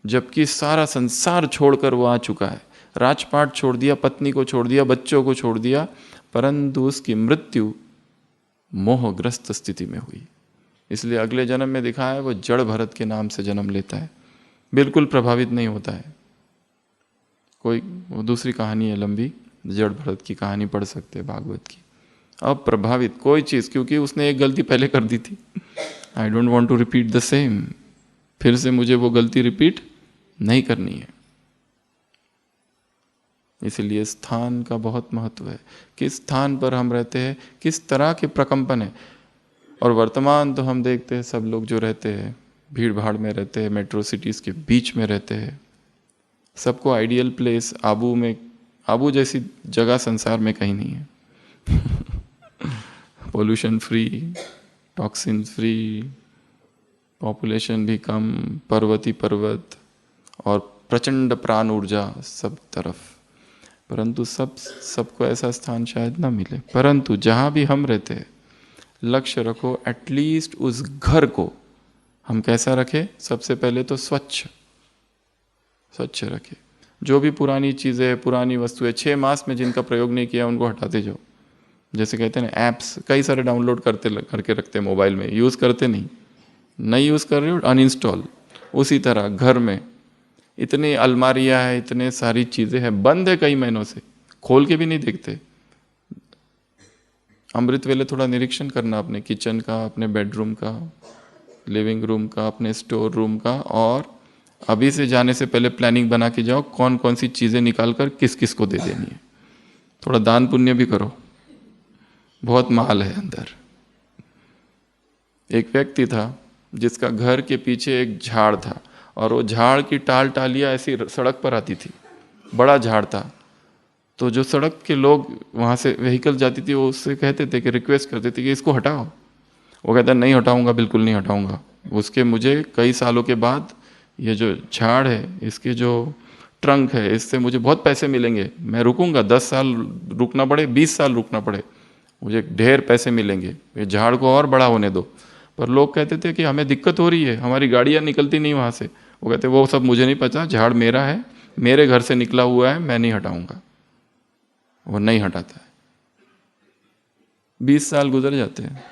जबकि सारा संसार छोड़कर वो आ चुका है। राजपाट छोड़ दिया, पत्नी को छोड़ दिया, बच्चों को छोड़ दिया, परंतु उसकी मृत्यु मोहग्रस्त स्थिति में हुई। इसलिए अगले जन्म में दिखा है वो जड़ भरत के नाम से जन्म लेता है, बिल्कुल प्रभावित नहीं होता है। कोई वो दूसरी कहानी है लंबी, जड़ भरत की कहानी पढ़ सकते हैं भागवत की। अब प्रभावित कोई चीज़, क्योंकि उसने एक गलती पहले कर दी थी। I don't want to repeat the same, फिर से मुझे वो गलती रिपीट नहीं करनी है। इसलिए स्थान का बहुत महत्व है, किस स्थान पर हम रहते हैं, किस तरह के प्रकंपन है। और वर्तमान तो हम देखते हैं सब लोग जो रहते हैं भीड़ भाड़ में रहते हैं, मेट्रो सिटीज़ के बीच में रहते हैं, सबको आइडियल प्लेस आबू जैसी जगह संसार में कहीं नहीं है। Pollution free, toxin free, population भी कम, पर्वत ही पर्वत, और प्रचंड प्राण ऊर्जा सब तरफ। परंतु सबको ऐसा स्थान शायद ना मिले। परंतु जहाँ भी हम रहते हैं लक्ष्य रखो, एटलीस्ट उस घर को हम कैसा रखें? सबसे पहले तो स्वच्छ रखें। जो भी पुरानी चीज़ें, पुरानी वस्तुएं 6 मास में जिनका प्रयोग नहीं किया उनको हटाते जाओ। जैसे कहते हैं ना, ऐप्स कई सारे डाउनलोड करके रखते हैं मोबाइल में, यूज़ करते नहीं यूज़ कर रहे हो, अनइंस्टॉल। उसी तरह घर में इतनी अलमारियां हैं, इतने सारी चीज़ें हैं, बंद है कई महीनों से, खोल के भी नहीं देखते। अमृत वेले थोड़ा निरीक्षण करना अपने किचन का, अपने बेडरूम का, लिविंग रूम का, अपने स्टोर रूम का, और अभी से जाने से पहले प्लानिंग बना के जाओ कौन कौन सी चीज़ें निकाल कर किस किस को दे देनी है। थोड़ा दान पुण्य भी करो, बहुत माल है अंदर। एक व्यक्ति था जिसका घर के पीछे एक झाड़ था, और वो झाड़ की टालियाँ ऐसी सड़क पर आती थी, बड़ा झाड़ था। तो जो सड़क के लोग वहाँ से व्हीकल जाती थी वो उससे कहते थे कि रिक्वेस्ट करते थे कि इसको हटाओ। वो कहता नहीं हटाऊंगा, बिल्कुल नहीं हटाऊंगा। उसके मुझे कई सालों के बाद ये जो झाड़ है, इसके जो ट्रंक है, इससे मुझे बहुत पैसे मिलेंगे। मैं रुकूंगा, 10 साल रुकना पड़े, 20 साल रुकना पड़े, मुझे ढेर पैसे मिलेंगे, ये झाड़ को और बड़ा होने दो। पर लोग कहते थे कि हमें दिक्कत हो रही है, हमारी गाड़ियाँ निकलती नहीं वहाँ से। वो कहते वो सब मुझे नहीं पता, झाड़ मेरा है, मेरे घर से निकला हुआ है, मैं नहीं हटाऊंगा। वो नहीं हटाता है। 20 साल गुजर जाते हैं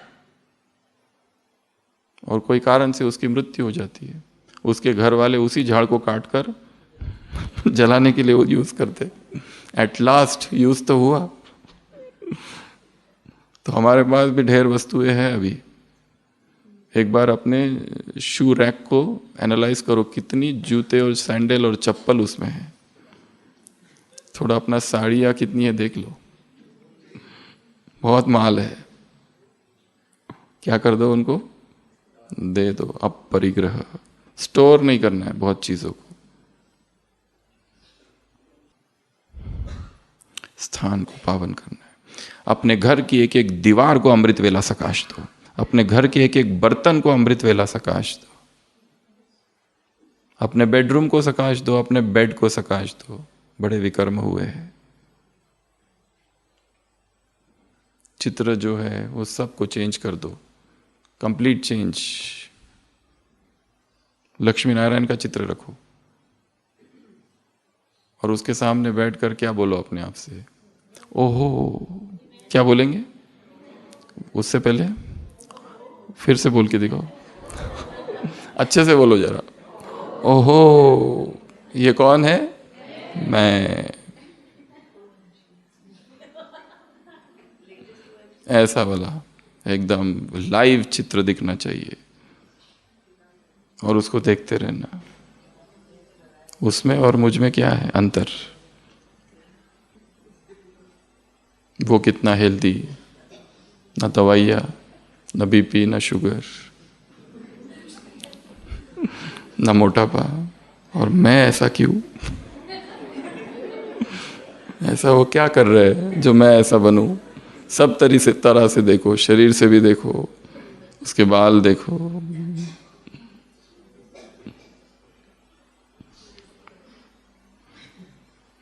और कोई कारण से उसकी मृत्यु हो जाती है। उसके घर वाले उसी झाड़ को काट कर जलाने के लिए वो यूज करते। एट लास्ट यूज तो हुआ। तो हमारे पास भी ढेर वस्तुएं हैं अभी। एक बार अपने शू रैक को एनालाइज करो, कितनी जूते और सैंडल और चप्पल उसमें है। थोड़ा अपना साड़ियाँ कितनी है देख लो, बहुत माल है। क्या कर दो उनको, दे दो। अब परिग्रह, स्टोर नहीं करना है बहुत चीजों को, स्थान को पावन करना है। अपने घर की एक एक दीवार को अमृत वेला सकाश दो, अपने घर के एक एक बर्तन को अमृत वेला सकाश दो, अपने बेडरूम को सकाश दो, अपने बेड को सकाश दो। बड़े विकर्म हुए हैं। चित्र जो है वो सब को चेंज कर दो, कंप्लीट चेंज। लक्ष्मी नारायण का चित्र रखो और उसके सामने बैठकर क्या बोलो अपने आप से, ओहो। क्या बोलेंगे उससे पहले? फिर से बोल के दिखाओ, अच्छे से बोलो जरा। ओहो, ये कौन है? मैं। ऐसा वाला एकदम लाइव चित्र दिखना चाहिए और उसको देखते रहना। उसमें और मुझ में क्या है अंतर? वो कितना हेल्दी, न दवाइयाँ, न बीपी, न शुगर, न मोटापा। और मैं ऐसा क्यों? ऐसा वो क्या कर रहे हैं जो मैं ऐसा बनूं? सब तरह से देखो, शरीर से भी देखो, उसके बाल देखो।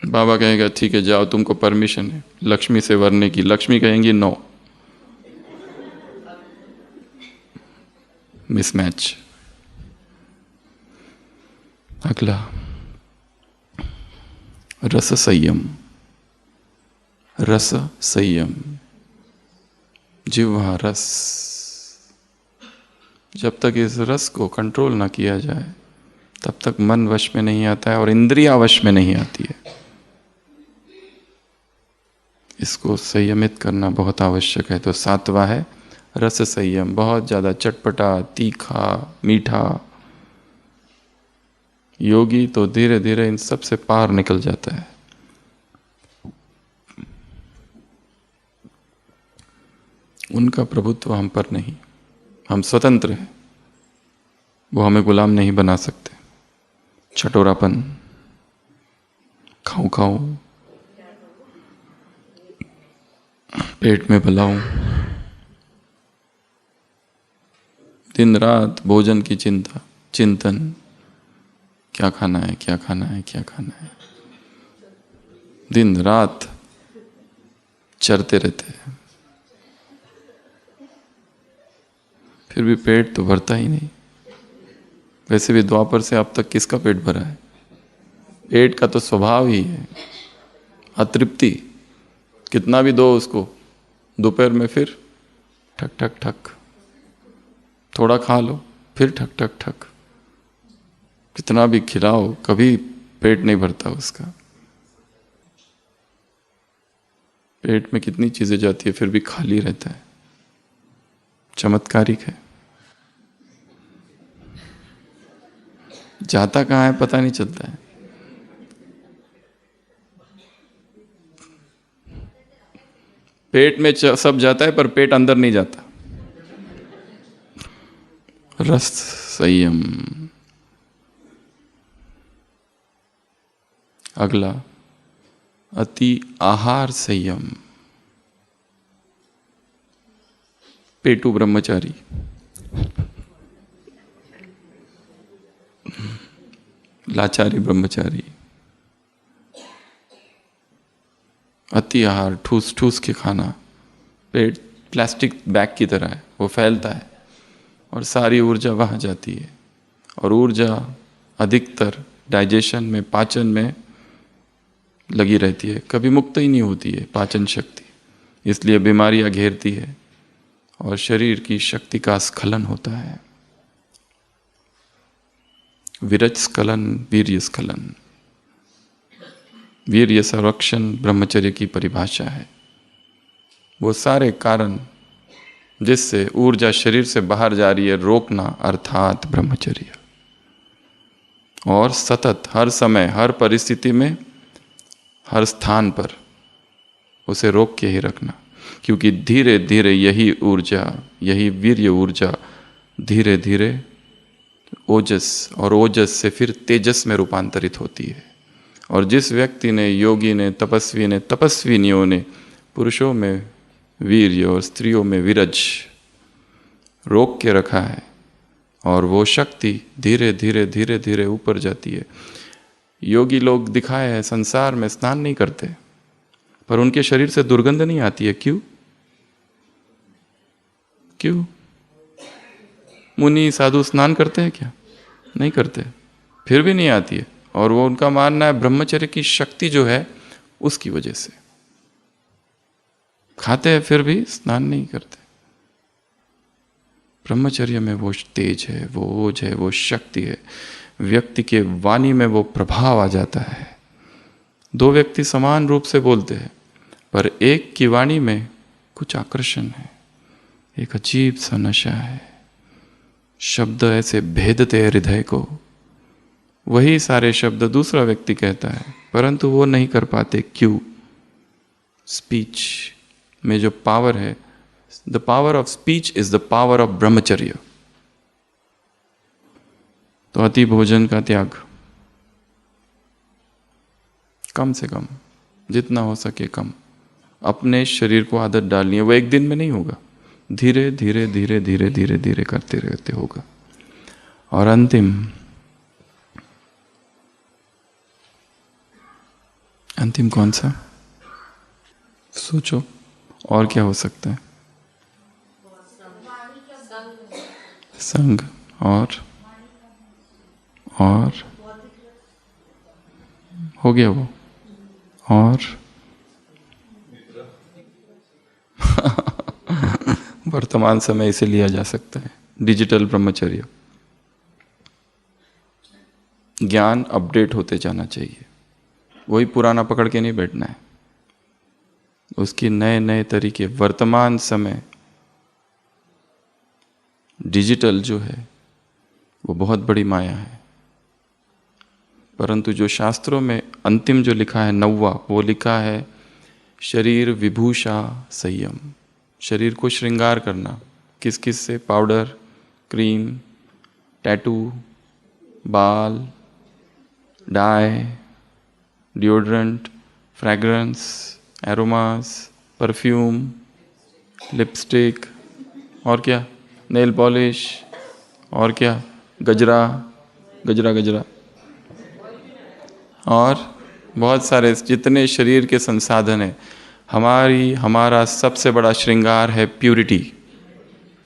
बाबा कहेगा ठीक है जाओ, तुमको परमिशन है लक्ष्मी से वरने की। लक्ष्मी कहेंगी नो, मिसमैच। अगला रस संयम। रस संयम, जिह्वा रस। जब तक इस रस को कंट्रोल ना किया जाए तब तक मन वश में नहीं आता है और इंद्रिया वश में नहीं आती है। इसको संयमित करना बहुत आवश्यक है। तो सातवां है रस संयम। बहुत ज्यादा चटपटा, तीखा, मीठा, योगी तो धीरे धीरे इन सब से पार निकल जाता है। उनका प्रभुत्व हम पर नहीं, हम स्वतंत्र हैं, वो हमें गुलाम नहीं बना सकते। छटोरापन, खाऊं खाऊं, पेट में बलाऊं, दिन रात भोजन की चिंता, चिंतन, क्या खाना है, क्या खाना है, क्या खाना है। दिन रात चरते रहते हैं, फिर भी पेट तो भरता ही नहीं। वैसे भी द्वापर से अब तक किसका पेट भरा है? पेट का तो स्वभाव ही है अतृप्ति। कितना भी दो उसको, दोपहर में फिर ठक ठक ठक, थोड़ा खा लो फिर ठक ठक ठक। कितना भी खिलाओ कभी पेट नहीं भरता उसका। पेट में कितनी चीजें जाती है फिर भी खाली रहता है। चमत्कारिक है। जाता कहाँ है पता नहीं चलता है। पेट में सब जाता है पर पेट अंदर नहीं जाता। रस संयम। अगला अति आहार संयम। पेटू ब्रह्मचारी, लाचारी ब्रह्मचारी। अति आहार, ठूस ठूस के खाना। पेट प्लास्टिक बैग की तरह है, वो फैलता है और सारी ऊर्जा वहाँ जाती है। और ऊर्जा अधिकतर डाइजेशन में, पाचन में लगी रहती है, कभी मुक्त ही नहीं होती है पाचन शक्ति। इसलिए बीमारियां घेरती है और शरीर की शक्ति का स्खलन होता है। विरज स्खलन, वीर्य स्खलन। वीर्य संरक्षण ब्रह्मचर्य की परिभाषा है। वो सारे कारण जिससे ऊर्जा शरीर से बाहर जा रही है, रोकना अर्थात ब्रह्मचर्य। और सतत हर समय, हर परिस्थिति में, हर स्थान पर उसे रोक के ही रखना, क्योंकि धीरे धीरे यही ऊर्जा, यही वीर्य ऊर्जा धीरे धीरे ओजस, और ओजस से फिर तेजस में रूपांतरित होती है। और जिस व्यक्ति ने, योगी ने, तपस्वी ने, तपस्विनियों ने पुरुषों में वीर्य और स्त्रियों में विरज रोक के रखा है, और वो शक्ति धीरे धीरे धीरे धीरे ऊपर जाती है। योगी लोग दिखाए हैं संसार में स्नान नहीं करते, पर उनके शरीर से दुर्गंध नहीं आती है। क्यों? क्यों? मुनि साधु स्नान करते हैं क्या? नहीं करते, फिर भी नहीं आती है। और वो उनका मानना है ब्रह्मचर्य की शक्ति जो है उसकी वजह से। खाते हैं फिर भी स्नान नहीं करते। ब्रह्मचर्य में वो तेज है, वो ओज है, वो शक्ति है। व्यक्ति के वाणी में वो प्रभाव आ जाता है। दो व्यक्ति समान रूप से बोलते हैं, पर एक की वाणी में कुछ आकर्षण है, एक अजीब सा नशा है। शब्द ऐसे भेदते हैं हृदय को। वही सारे शब्द दूसरा व्यक्ति कहता है, परंतु वो नहीं कर पाते। क्यों? स्पीच में जो पावर है, the power of speech is the power of ब्रह्मचर्य। तो अति भोजन का त्याग, कम से कम, जितना हो सके कम। अपने शरीर को आदत डालनी है। वो एक दिन में नहीं होगा, धीरे धीरे धीरे धीरे धीरे धीरे करते रहते होगा। और अंतिम कौन सा? सोचो, और क्या हो सकता है? संग। और हो गया वो। और वर्तमान समय इसे लिया जा सकता है, डिजिटल ब्रह्मचर्य। ज्ञान अपडेट होते जाना चाहिए, वही पुराना पकड़ के नहीं बैठना है। उसकी नए नए तरीके। वर्तमान समय डिजिटल जो है वो बहुत बड़ी माया है, परंतु जो शास्त्रों में अंतिम जो लिखा है 9वां, वो लिखा है शरीर विभूषा संयम। शरीर को श्रृंगार करना। किस किस से? पाउडर, क्रीम, टैटू, बाल, dye, deodorant, fragrance, aromas, perfume, lipstick, और क्या? नेल पॉलिश, और क्या? गजरा, गजरा गजरा, और बहुत सारे जितने शरीर के संसाधन हैं। हमारा सबसे बड़ा श्रृंगार है प्यूरिटी।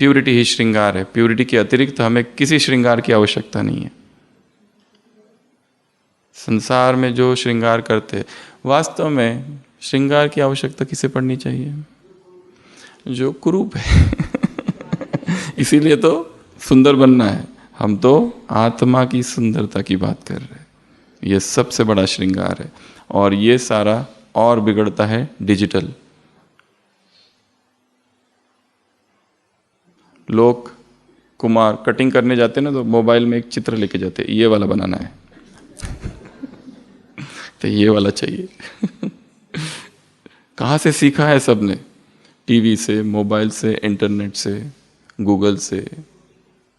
प्यूरिटी ही श्रृंगार है। प्यूरिटी के अतिरिक्त हमें किसी श्रृंगार की आवश्यकता नहीं है। संसार में जो श्रृंगार करते, वास्तव में श्रृंगार की आवश्यकता किसे पड़नी चाहिए? जो कुरूप है। इसीलिए तो सुंदर बनना है। हम तो आत्मा की सुंदरता की बात कर रहे हैं। ये सबसे बड़ा श्रृंगार है। और ये सारा और बिगड़ता है डिजिटल। लोग कुमार कटिंग करने जाते हैं ना, तो मोबाइल में एक चित्र लेके जाते हैं, ये वाला बनाना है। तो ये वाला चाहिए। कहाँ से सीखा है सबने? टीवी से, मोबाइल से, इंटरनेट से, गूगल से।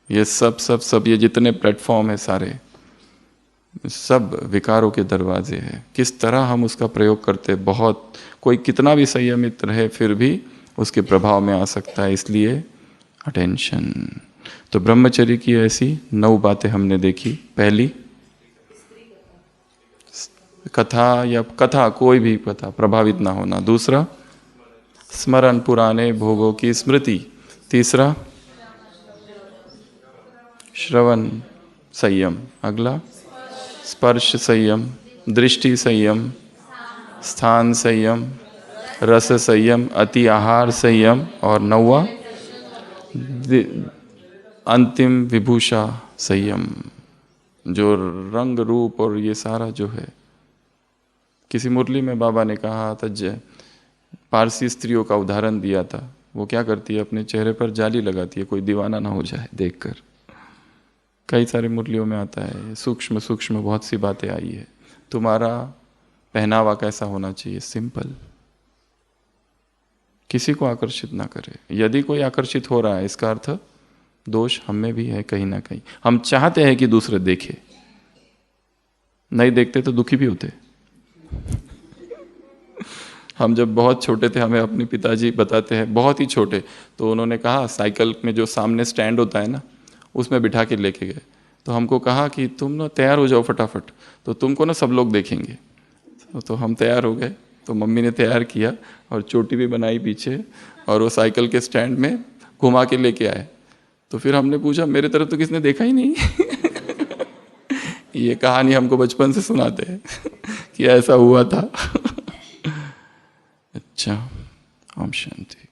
ये सब ये जितने प्लेटफॉर्म है सारे, सब विकारों के दरवाजे हैं। किस तरह हम उसका प्रयोग करते, बहुत कोई कितना भी संयमित रहे फिर भी उसके प्रभाव में आ सकता है। इसलिए अटेंशन। तो ब्रह्मचर्य की ऐसी 9 बातें हमने देखी। पहली, कथा या कथा, कोई भी कथा प्रभावित ना होना। दूसरा, स्मरण, पुराने भोगों की स्मृति। तीसरा, श्रवण संयम। अगला, स्पर्श संयम, दृष्टि संयम, स्थान संयम, रस संयम, अति आहार संयम, और 9वां अंतिम विभूषा संयम। जो रंग रूप और ये सारा जो है, किसी मुरली में बाबा ने कहा था, पारसी स्त्रियों का उदाहरण दिया था, वो क्या करती है, अपने चेहरे पर जाली लगाती है, कोई दीवाना ना हो जाए देखकर। कई सारे मुरलियों में आता है, सूक्ष्म सूक्ष्म बहुत सी बातें आई है। तुम्हारा पहनावा कैसा होना चाहिए, सिंपल, किसी को आकर्षित ना करे। यदि कोई आकर्षित हो रहा है, इसका अर्थ दोष हम में भी है कहीं ना कहीं। हम चाहते हैं कि दूसरे देखे, नहीं देखते तो दुखी भी होते। हम जब बहुत छोटे थे, हमें अपने पिताजी बताते हैं, बहुत ही छोटे, तो उन्होंने कहा साइकिल में जो सामने स्टैंड होता है ना, उसमें बिठा के लेके गए। तो हमको कहा कि तुम ना तैयार हो जाओ फटाफट, तो तुमको ना सब लोग देखेंगे। तो हम तैयार हो गए, तो मम्मी ने तैयार किया और चोटी भी बनाई पीछे, और वो साइकिल के स्टैंड में घुमा के लेके आए। तो फिर हमने पूछा, मेरे तरफ तो किसने देखा ही नहीं। ये कहानी हमको बचपन से सुनाते हैं कि ऐसा हुआ था। अच्छा, ओम शांति।